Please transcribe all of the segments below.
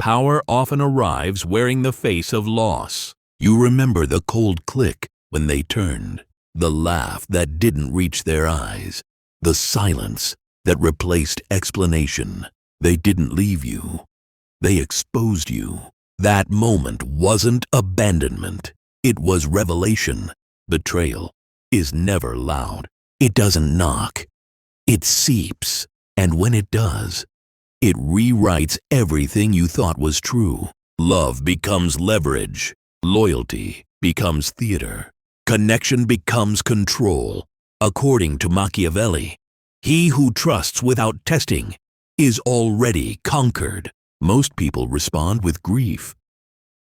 Power often arrives wearing the face of loss. You remember the cold click when they turned, the laugh that didn't reach their eyes, the silence that replaced explanation. They didn't leave you. They exposed you. That moment wasn't abandonment. It was revelation. Betrayal is never loud. It doesn't knock. It seeps. And when it does, it rewrites everything you thought was true. Love becomes leverage. Loyalty becomes theater. Connection becomes control. According to Machiavelli, he who trusts without testing is already conquered. Most people respond with grief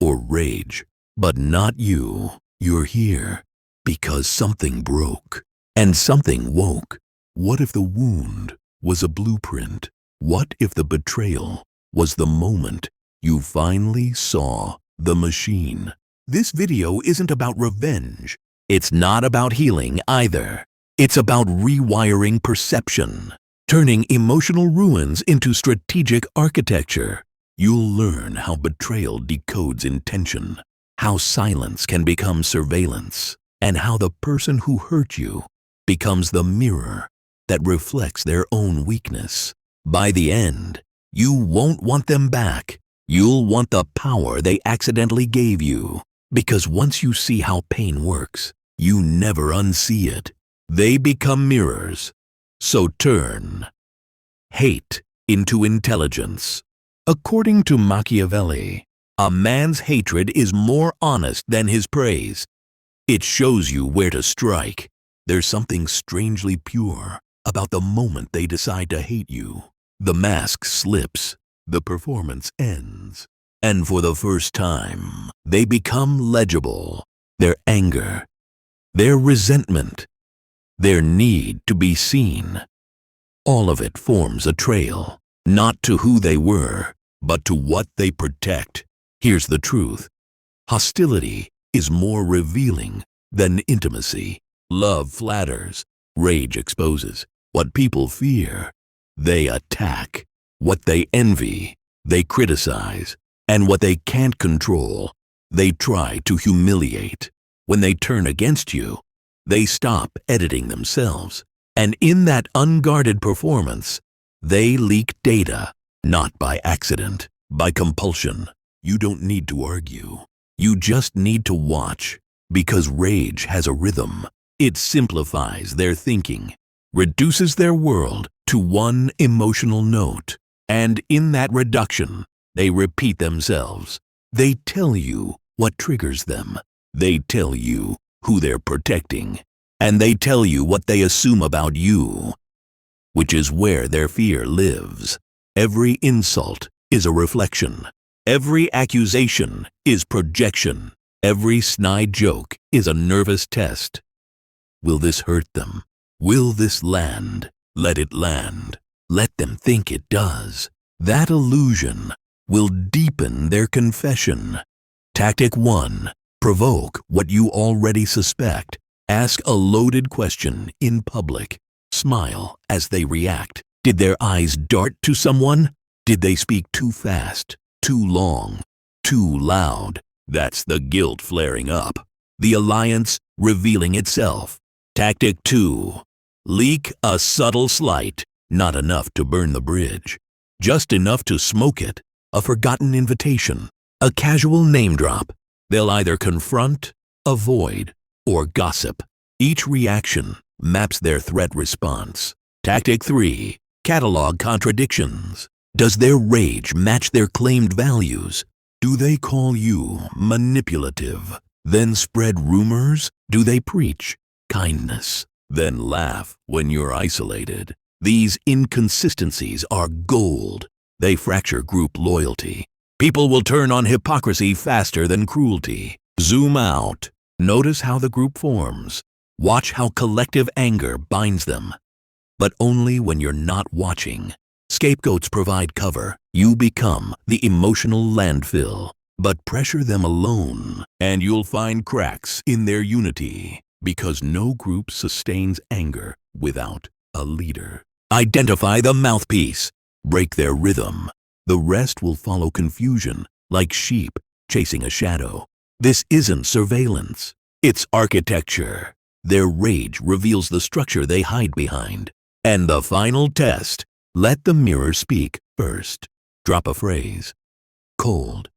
or rage, but not you. You're here because something broke and something woke. What if the wound was a blueprint? What if the betrayal was the moment you finally saw the machine? This video isn't about revenge. It's not about healing either. It's about rewiring perception, turning emotional ruins into strategic architecture. You'll learn how betrayal decodes intention, how silence can become surveillance, and how the person who hurt you becomes the mirror that reflects their own weakness. By the end, you won't want them back. You'll want the power they accidentally gave you. Because once you see how pain works, you never unsee it. They become mirrors. So turn hate into intelligence. According to Machiavelli, a man's hatred is more honest than his praise. It shows you where to strike. There's something strangely pure about the moment they decide to hate you. The mask slips, the performance ends, and for the first time, they become legible. Their anger, their resentment, their need to be seen. All of it forms a trail, not to who they were, but to what they protect. Here's the truth. Hostility is more revealing than intimacy. Love flatters, rage exposes. What people fear, they attack. What they envy, they criticize. And what they can't control, they try to humiliate. When they turn against you, they stop editing themselves. And in that unguarded performance, they leak data, not by accident, by compulsion. You don't need to argue. You just need to watch, because rage has a rhythm. It simplifies their thinking, reduces their world to one emotional note. And in that reduction, they repeat themselves. They tell you what triggers them. They tell you who they're protecting. And they tell you what they assume about you, which is where their fear lives. Every insult is a reflection. Every accusation is projection. Every snide joke is a nervous test. Will this hurt them? Will this land? Let it land. Let them think it does. That illusion will deepen their confession. Tactic 1. Provoke what you already suspect. Ask a loaded question in public. Smile as they react. Did their eyes dart to someone? Did they speak too fast, too long, too loud? That's the guilt flaring up. The alliance revealing itself. Tactic 2. Leak a subtle slight. Not enough to burn the bridge. Just enough to smoke it. A forgotten invitation. A casual name drop. They'll either confront, avoid, or gossip. Each reaction maps their threat response. Tactic 3. Catalog contradictions. Does their rage match their claimed values? Do they call you manipulative, then spread rumors? Do they preach kindness, then laugh when you're isolated? These inconsistencies are gold. They fracture group loyalty. People will turn on hypocrisy faster than cruelty. Zoom out. Notice how the group forms. Watch how collective anger binds them. But only when you're not watching. Scapegoats provide cover. You become the emotional landfill. But pressure them alone, and you'll find cracks in their unity. Because no group sustains anger without a leader. Identify the mouthpiece. Break their rhythm. The rest will follow confusion, like sheep chasing a shadow. This isn't surveillance. It's architecture. Their rage reveals the structure they hide behind. And the final test, let the mirror speak first. Drop a phrase. Cold.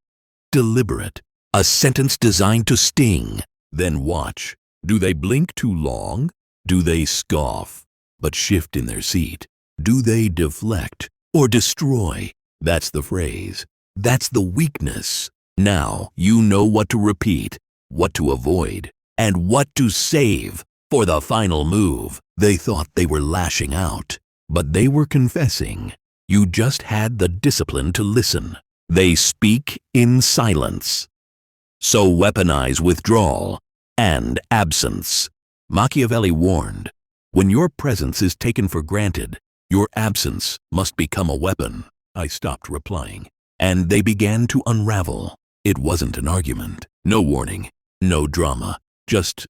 Deliberate. A sentence designed to sting. Then watch. Do they blink too long? Do they scoff, but shift in their seat? Do they deflect or destroy? That's the phrase. That's the weakness. Now you know what to repeat, what to avoid, and what to save for the final move. They thought they were lashing out, but they were confessing. You just had the discipline to listen. They speak in silence. So weaponize withdrawal and absence. Machiavelli warned, when your presence is taken for granted, your absence must become a weapon. I stopped replying, and they began to unravel. It wasn't an argument, no warning, no drama, just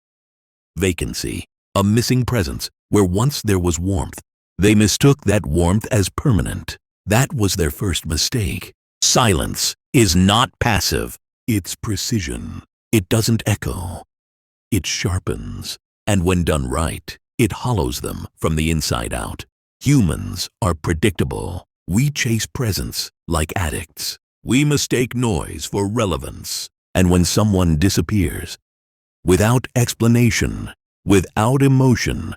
vacancy, a missing presence where once there was warmth. They mistook that warmth as permanent. That was their first mistake. Silence is not passive. It's precision. It doesn't echo. It sharpens. And when done right, it hollows them from the inside out. Humans are predictable. We chase presence like addicts. We mistake noise for relevance. And when someone disappears, without explanation, without emotion,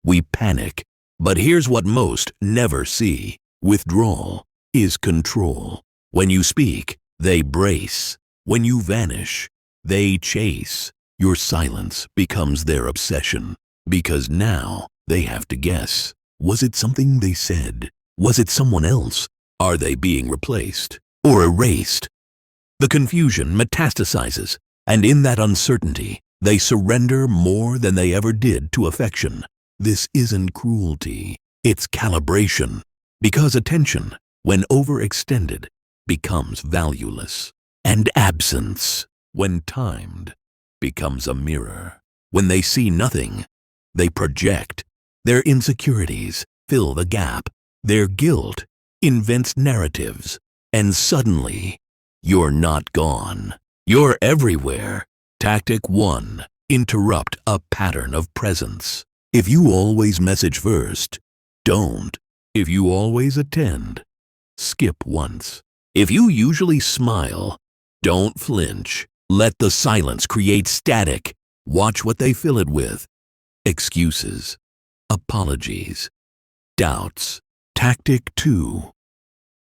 we panic. But here's what most never see. Withdrawal is control. When you speak, they brace. When you vanish, they chase. Your silence becomes their obsession, because now they have to guess. Was it something they said? Was it someone else? Are they being replaced or erased? The confusion metastasizes, and in that uncertainty, they surrender more than they ever did to affection. This isn't cruelty, it's calibration, because attention, when overextended, becomes valueless, and absence, when timed, becomes a mirror. When they see nothing, they project. Their insecurities fill the gap. Their guilt invents narratives. And suddenly, you're not gone. You're everywhere. Tactic 1. Interrupt a pattern of presence. If you always message first, don't. If you always attend, skip once. If you usually smile, don't flinch. Let the silence create static. Watch what they fill it with. Excuses, apologies, doubts. Tactic 2.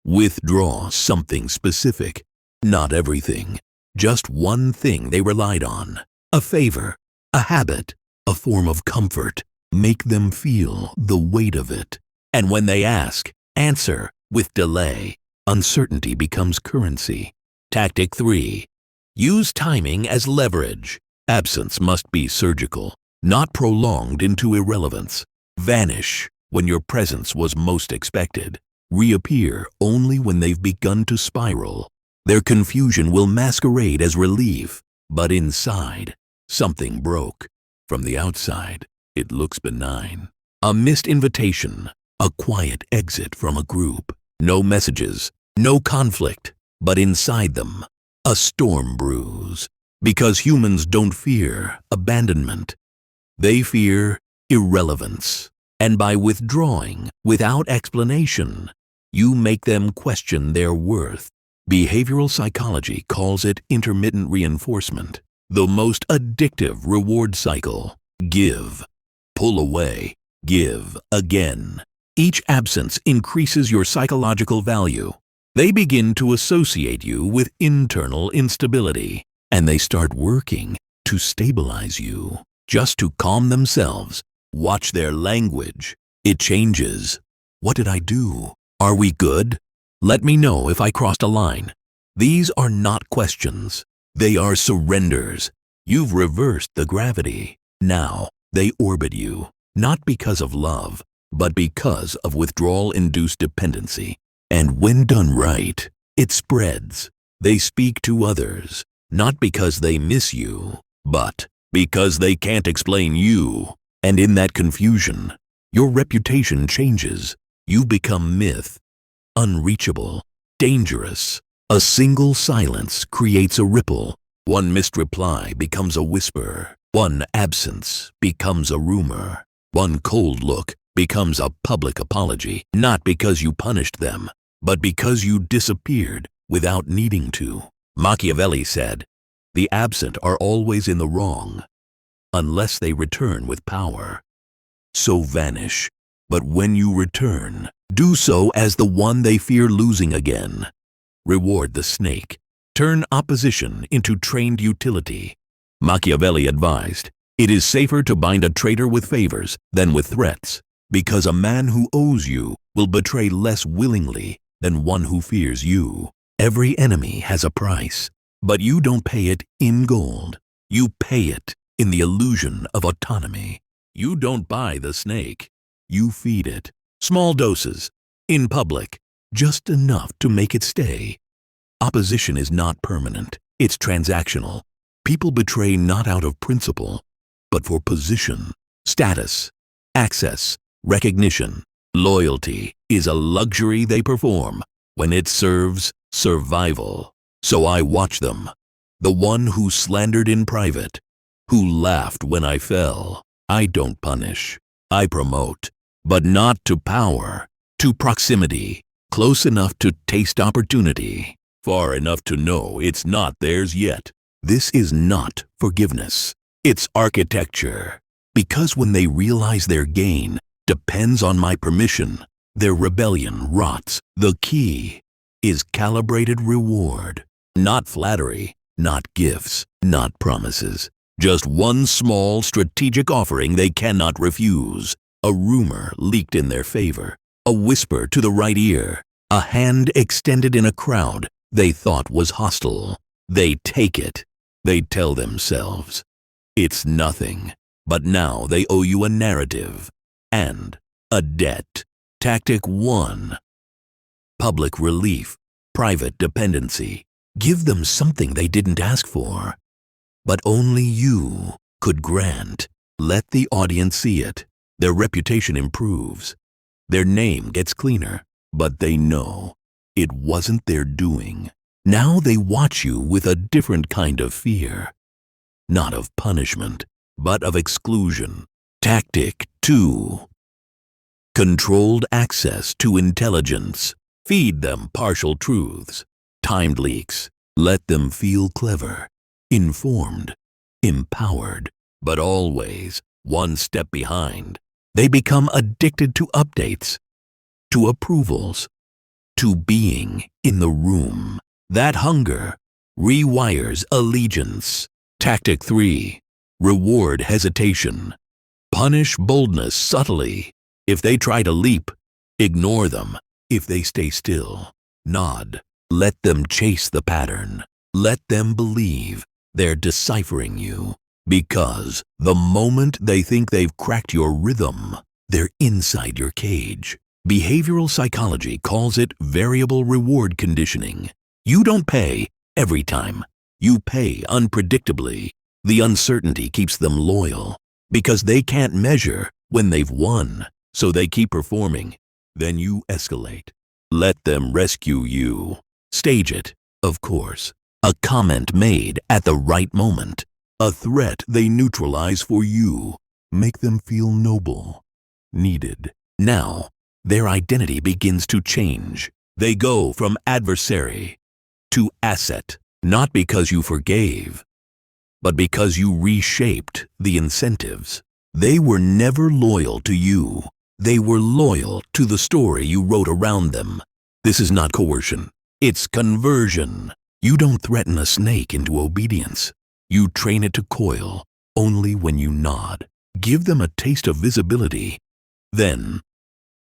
Withdraw something specific. Not everything. Just one thing they relied on. A favor, a habit, a form of comfort. Make them feel the weight of it. And when they ask, answer with delay. Uncertainty becomes currency. Tactic 3. Use timing as leverage. Absence must be surgical, not prolonged into irrelevance. Vanish when your presence was most expected. Reappear only when they've begun to spiral. Their confusion will masquerade as relief, but inside, something broke. From the outside, it looks benign. A missed invitation, a quiet exit from a group. No messages, no conflict, but inside them, a storm brews. Because humans don't fear abandonment. They fear irrelevance. And by withdrawing without explanation, you make them question their worth. Behavioral psychology calls it intermittent reinforcement, the most addictive reward cycle. Give, pull away, give again. Each absence increases your psychological value. They begin to associate you with internal instability, and they start working to stabilize you, just to calm themselves. Watch their language. It changes. What did I do? Are we good? Let me know if I crossed a line. These are not questions. They are surrenders. You've reversed the gravity. Now they orbit you, not because of love, but because of withdrawal-induced dependency. And when done right, it spreads. They speak to others, not because they miss you, but because they can't explain you. And in that confusion, your reputation changes. You become myth, unreachable, dangerous. A single silence creates a ripple. One missed reply becomes a whisper. One absence becomes a rumor. One cold look becomes a public apology, not because you punished them, but because you disappeared without needing to. Machiavelli said, "The absent are always in the wrong, unless they return with power. So vanish, but when you return, do so as the one they fear losing again. Reward the snake. Turn opposition into trained utility." Machiavelli advised, "It is safer to bind a traitor with favors than with threats, because a man who owes you will betray less willingly than one who fears you. Every enemy has a price, but you don't pay it in gold. You pay it in the illusion of autonomy. You don't buy the snake. You feed it. Small doses, in public, just enough to make it stay. Opposition is not permanent. It's transactional. People betray not out of principle, but for position, status, access, recognition. Loyalty is a luxury they perform when it serves survival. So I watch them. The one who slandered in private, who laughed when I fell. I don't punish. I promote, but not to power, to proximity, close enough to taste opportunity, far enough to know it's not theirs yet. This is not forgiveness. It's architecture. Because when they realize their gain depends on my permission, their rebellion rots. The key is calibrated reward, not flattery, not gifts, not promises. Just one small strategic offering they cannot refuse. A rumor leaked in their favor, a whisper to the right ear, a hand extended in a crowd they thought was hostile. They take it. They tell themselves, it's nothing, but now they owe you a narrative and a debt. Tactic 1. Public relief, private dependency. Give them something they didn't ask for, but only you could grant. Let the audience see it. Their reputation improves. Their name gets cleaner, but they know it wasn't their doing. Now they watch you with a different kind of fear, not of punishment, but of exclusion. Tactic 2. Controlled access to intelligence. Feed them partial truths, timed leaks. Let them feel clever, informed, empowered, but always one step behind. They become addicted to updates, to approvals, to being in the room. That hunger rewires allegiance. Tactic 3. Reward hesitation. Punish boldness subtly. If they try to leap, ignore them. If they stay still, nod. Let them chase the pattern. Let them believe they're deciphering you. Because the moment they think they've cracked your rhythm, they're inside your cage. Behavioral psychology calls it variable reward conditioning. You don't pay every time. You pay unpredictably. The uncertainty keeps them loyal because they can't measure when they've won, so they keep performing. Then you escalate. Let them rescue you. Stage it, of course. A comment made at the right moment. A threat they neutralize for you. Make them feel noble, needed. Now, their identity begins to change. They go from adversary to asset, not because you forgave, but because you reshaped the incentives. They were never loyal to you. They were loyal to the story you wrote around them. This is not coercion. It's conversion. You don't threaten a snake into obedience. You train it to coil only when you nod. Give them a taste of visibility. Then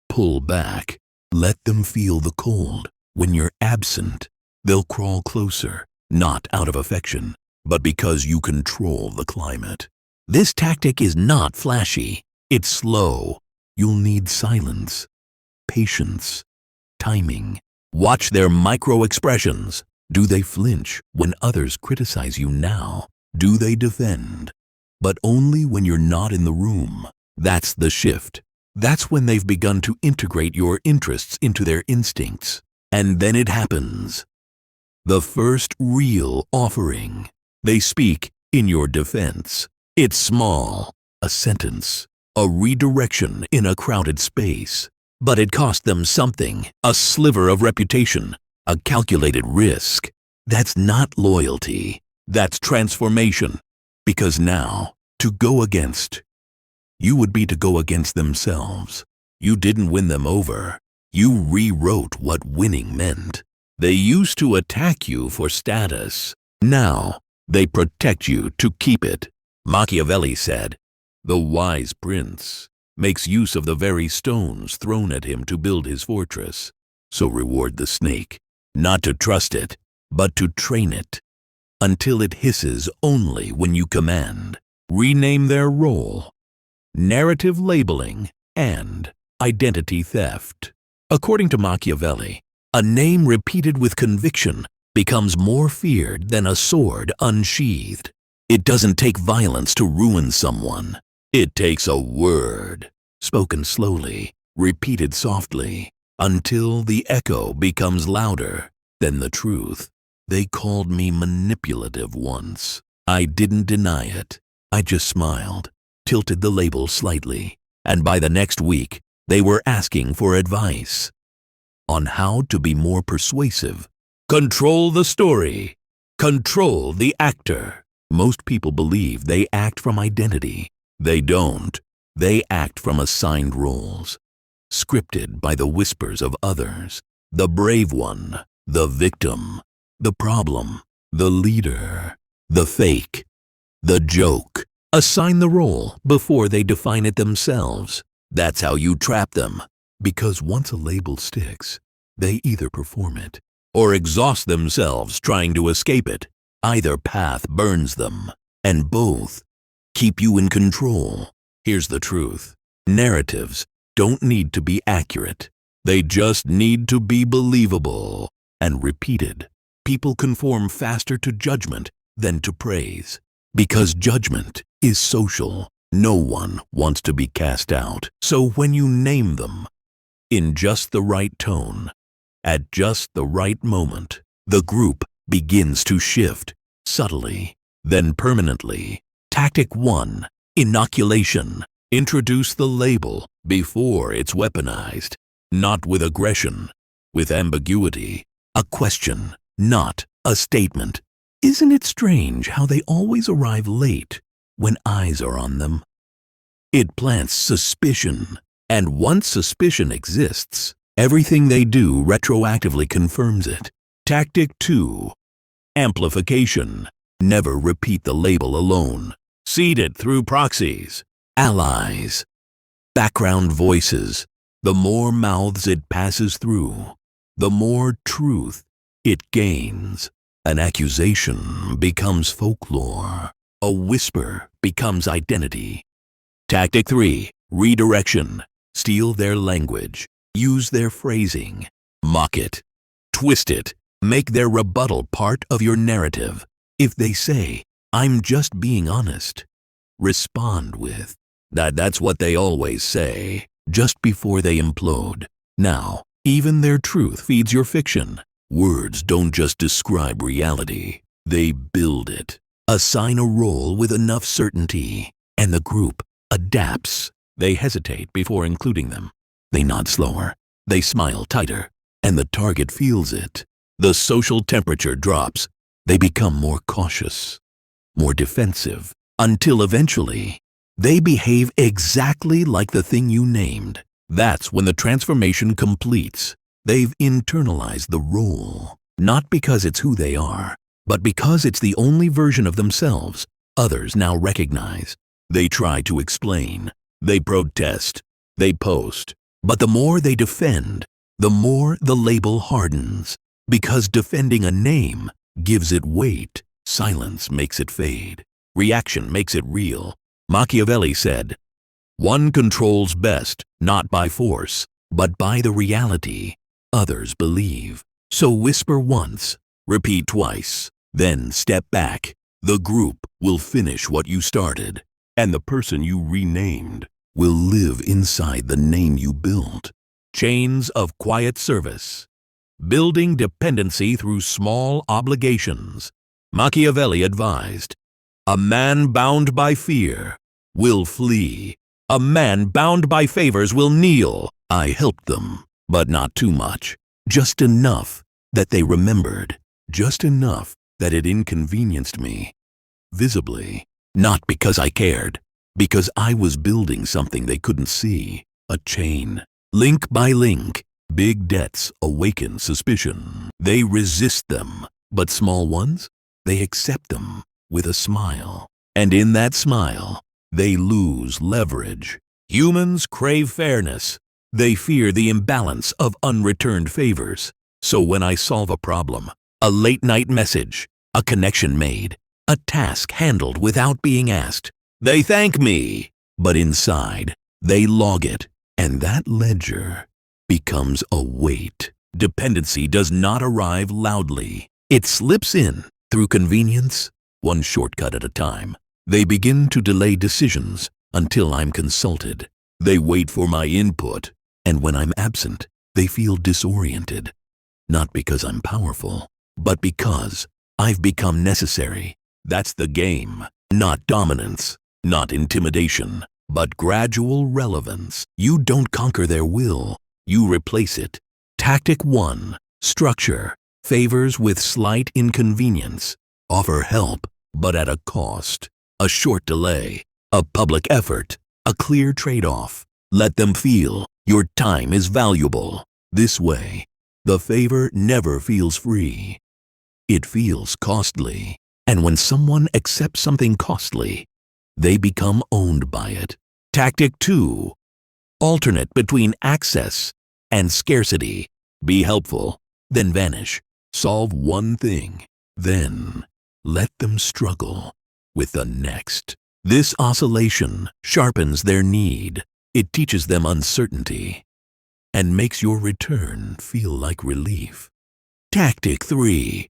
pull back. Let them feel the cold. When you're absent, they'll crawl closer, not out of affection, but because you control the climate. This tactic is not flashy. It's slow. You'll need silence, patience, timing. Watch their micro-expressions. Do they flinch when others criticize you now? Do they defend? But only when you're not in the room. That's the shift. That's when they've begun to integrate your interests into their instincts. And then it happens. The first real offering. They speak in your defense. It's small, a sentence, a redirection in a crowded space. But it cost them something, a sliver of reputation, a calculated risk. That's not loyalty. That's transformation. Because now, to go against, you would be to go against themselves. You didn't win them over. You rewrote what winning meant. They used to attack you for status. Now, they protect you to keep it. Machiavelli said, "The wise prince makes use of the very stones thrown at him to build his fortress. So reward the snake, not to trust it, but to train it, until it hisses only when you command." Rename their role. Narrative labeling and identity theft. According to Machiavelli, a name repeated with conviction becomes more feared than a sword unsheathed. It doesn't take violence to ruin someone. It takes a word, spoken slowly, repeated softly, until the echo becomes louder than the truth. They called me manipulative once. I didn't deny it. I just smiled, tilted the label slightly, and by the next week, they were asking for advice on how to be more persuasive. Control the story. Control the actor. Most people believe they act from identity. They don't. They act from assigned roles, scripted by the whispers of others. The brave one, the victim, the problem, the leader, the fake, the joke. Assign the role before they define it themselves. That's how you trap them. Because once a label sticks, they either perform it or exhaust themselves trying to escape it. Either path burns them, and both keep you in control. Here's the truth. Narratives don't need to be accurate. They just need to be believable and repeated. People conform faster to judgment than to praise. Because judgment is social, no one wants to be cast out. So when you name them in just the right tone, at just the right moment, the group begins to shift, subtly, then permanently. Tactic 1. Inoculation. Introduce the label before it's weaponized. Not with aggression, with ambiguity. A question, not a statement. Isn't it strange how they always arrive late when eyes are on them? It plants suspicion, and once suspicion exists, everything they do retroactively confirms it. Tactic 2. Amplification. Never repeat the label alone. Seed it through proxies, allies, background voices. The more mouths it passes through, the more truth it gains. An accusation becomes folklore. A whisper becomes identity. Tactic 3. Redirection. Steal their language. Use their phrasing. Mock it. Twist it. Make their rebuttal part of your narrative. If they say, "I'm just being honest," respond with, "That's what they always say," just before they implode. Now, even their truth feeds your fiction. Words don't just describe reality, they build it. Assign a role with enough certainty, and the group adapts. They hesitate before including them. They nod slower, they smile tighter, and the target feels it. The social temperature drops. They become more cautious, more defensive, until eventually, they behave exactly like the thing you named. That's when the transformation completes. They've internalized the role, not because it's who they are, but because it's the only version of themselves others now recognize. They try to explain, they protest, they post, but the more they defend, the more the label hardens. Because defending a name gives it weight, silence makes it fade, reaction makes it real. Machiavelli said, "One controls best, not by force, but by the reality others believe." So whisper once, repeat twice, then step back. The group will finish what you started, and the person you renamed will live inside the name you built. Chains of quiet service. building dependency through small obligations. Machiavelli advised, "A man bound by fear will flee. A man bound by favors will kneel." I helped them, but not too much. Just enough that they remembered. Just enough that it inconvenienced me. Visibly, not because I cared, because I was building something they couldn't see. A chain. Link by link, big debts awaken suspicion. They resist them, but small ones, they accept them with a smile. And in that smile, they lose leverage. Humans crave fairness. They fear the imbalance of unreturned favors. So when I solve a problem, a late-night message, a connection made, a task handled without being asked, they thank me. But inside, they log it, and that ledger becomes a weight. Dependency does not arrive loudly. It slips in through convenience, one shortcut at a time. They begin to delay decisions until I'm consulted. They wait for my input, and when I'm absent, they feel disoriented. Not because I'm powerful, but because I've become necessary. That's the game. Not dominance, not intimidation, but gradual relevance. You don't conquer their will, you replace it. Tactic 1. Structure. Favors with slight inconvenience. Offer help, but at a cost. A short delay, a public effort, a clear trade-off. Let them feel your time is valuable. This way, the favor never feels free. It feels costly. And when someone accepts something costly, they become owned by it. Tactic 2. Alternate between access and scarcity. Be helpful, then vanish. Solve one thing, then let them struggle with the next. This oscillation sharpens their need. It teaches them uncertainty and makes your return feel like relief. Tactic 3.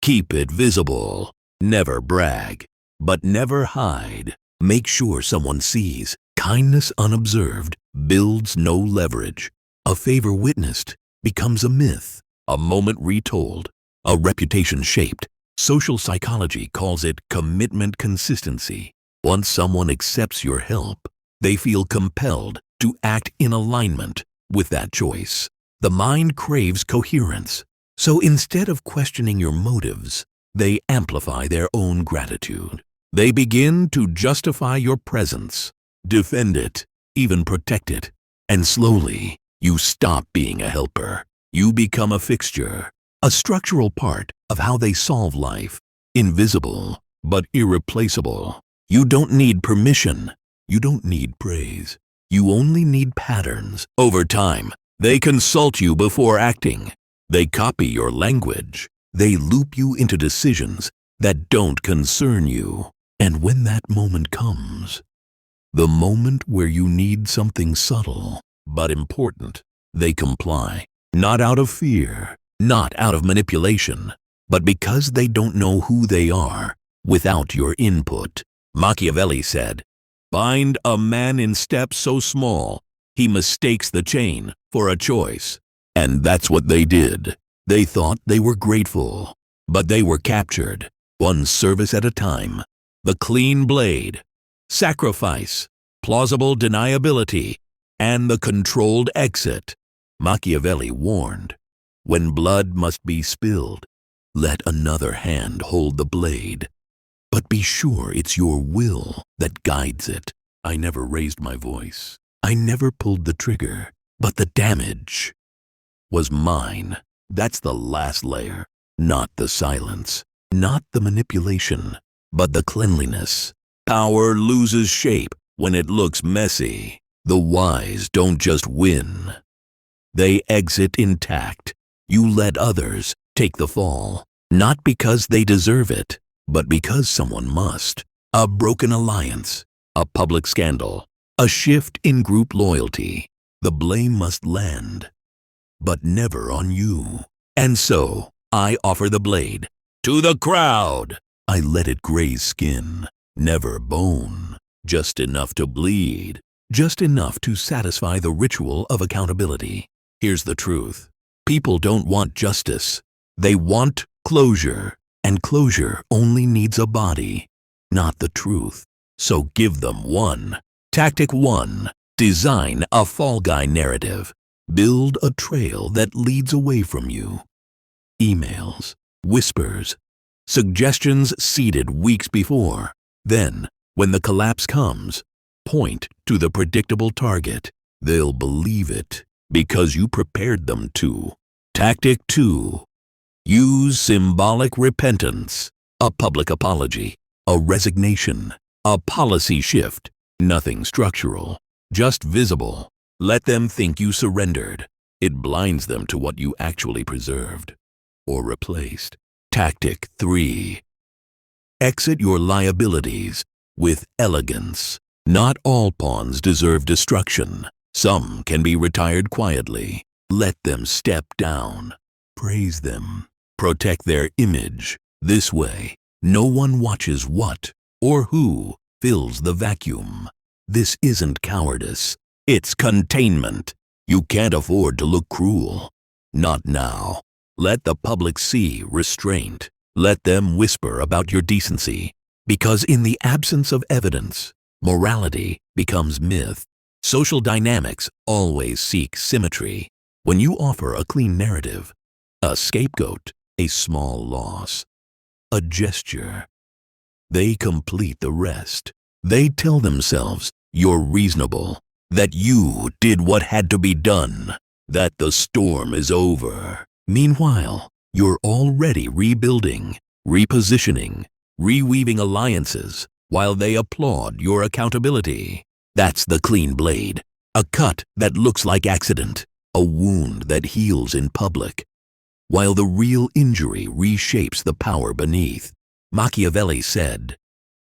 Keep it visible. Never brag, but never hide. Make sure someone sees. Kindness unobserved builds no leverage. A favor witnessed becomes a myth, a moment retold, a reputation shaped. Social psychology calls it commitment consistency. Once someone accepts your help, they feel compelled to act in alignment with that choice. The mind craves coherence, so instead of questioning your motives, they amplify their own gratitude. They begin to justify your presence, defend it, even protect it, and slowly you stop being a helper. You become a fixture, a structural part of how they solve life. Invisible, but irreplaceable. You don't need permission. You don't need praise. You only need patterns. Over time, they consult you before acting. They copy your language. They loop you into decisions that don't concern you. And when that moment comes, the moment where you need something subtle but important, they comply. Not out of fear, not out of manipulation, but because they don't know who they are without your input. Machiavelli said, "Bind a man in steps so small, he mistakes the chain for a choice." And that's what they did. They thought they were grateful, but they were captured, one service at a time. The clean blade, sacrifice, plausible deniability, and the controlled exit. Machiavelli warned, when blood must be spilled, let another hand hold the blade. But be sure it's your will that guides it. I never raised my voice. I never pulled the trigger, but the damage was mine. That's the last layer, not the silence, not the manipulation, but the cleanliness. Power loses shape when it looks messy. The wise don't just win. They exit intact. You let others take the fall, not because they deserve it, but because someone must. A broken alliance, a public scandal, a shift in group loyalty. The blame must land, but never on you. And so, I offer the blade to the crowd. I let it graze skin, never bone, just enough to bleed, just enough to satisfy the ritual of accountability. Here's the truth. People don't want justice. They want closure, and closure only needs a body, not the truth. So give them one. Tactic 1. Design a fall guy narrative. Build a trail that leads away from you. Emails, whispers, suggestions seeded weeks before. Then, when the collapse comes, point to the predictable target. They'll believe it because you prepared them to. Tactic 2. Use symbolic repentance. A public apology, a resignation, a policy shift. Nothing structural, just visible. Let them think you surrendered. It blinds them to what you actually preserved or replaced. Tactic 3. Exit your liabilities with elegance. Not all pawns deserve destruction. Some can be retired quietly. Let them step down. Praise them. Protect their image. This way, no one watches what or who fills the vacuum. This isn't cowardice. It's containment. You can't afford to look cruel. Not now. Let the public see restraint. Let them whisper about your decency. Because in the absence of evidence, morality becomes myth. Social dynamics always seek symmetry. When you offer a clean narrative, a scapegoat, a small loss, a gesture, they complete the rest. They tell themselves you're reasonable, that you did what had to be done, that the storm is over. Meanwhile, you're already rebuilding, repositioning, reweaving alliances while they applaud your accountability. That's the clean blade, a cut that looks like accident, a wound that heals in public, while the real injury reshapes the power beneath. Machiavelli said,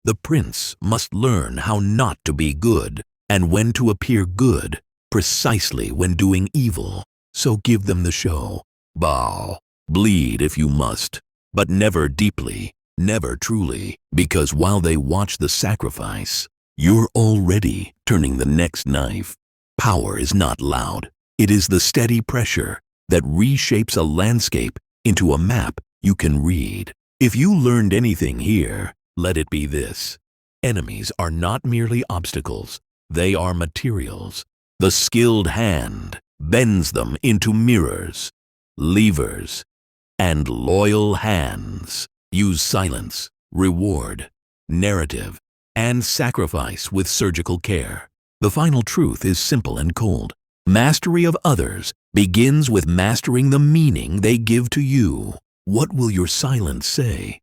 "The prince must learn how not to be good and when to appear good, precisely when doing evil. So give them the show. Bow, bleed if you must, but never deeply, never truly, because while they watch the sacrifice, you're already turning the next knife." Power is not loud. It is the steady pressure that reshapes a landscape into a map you can read. If you learned anything here, let it be this. Enemies are not merely obstacles. They are materials. The skilled hand bends them into mirrors, levers, and loyal hands. Use silence, reward, narrative, and sacrifice with surgical care. The final truth is simple and cold. Mastery of others begins with mastering the meaning they give to you. What will your silence say?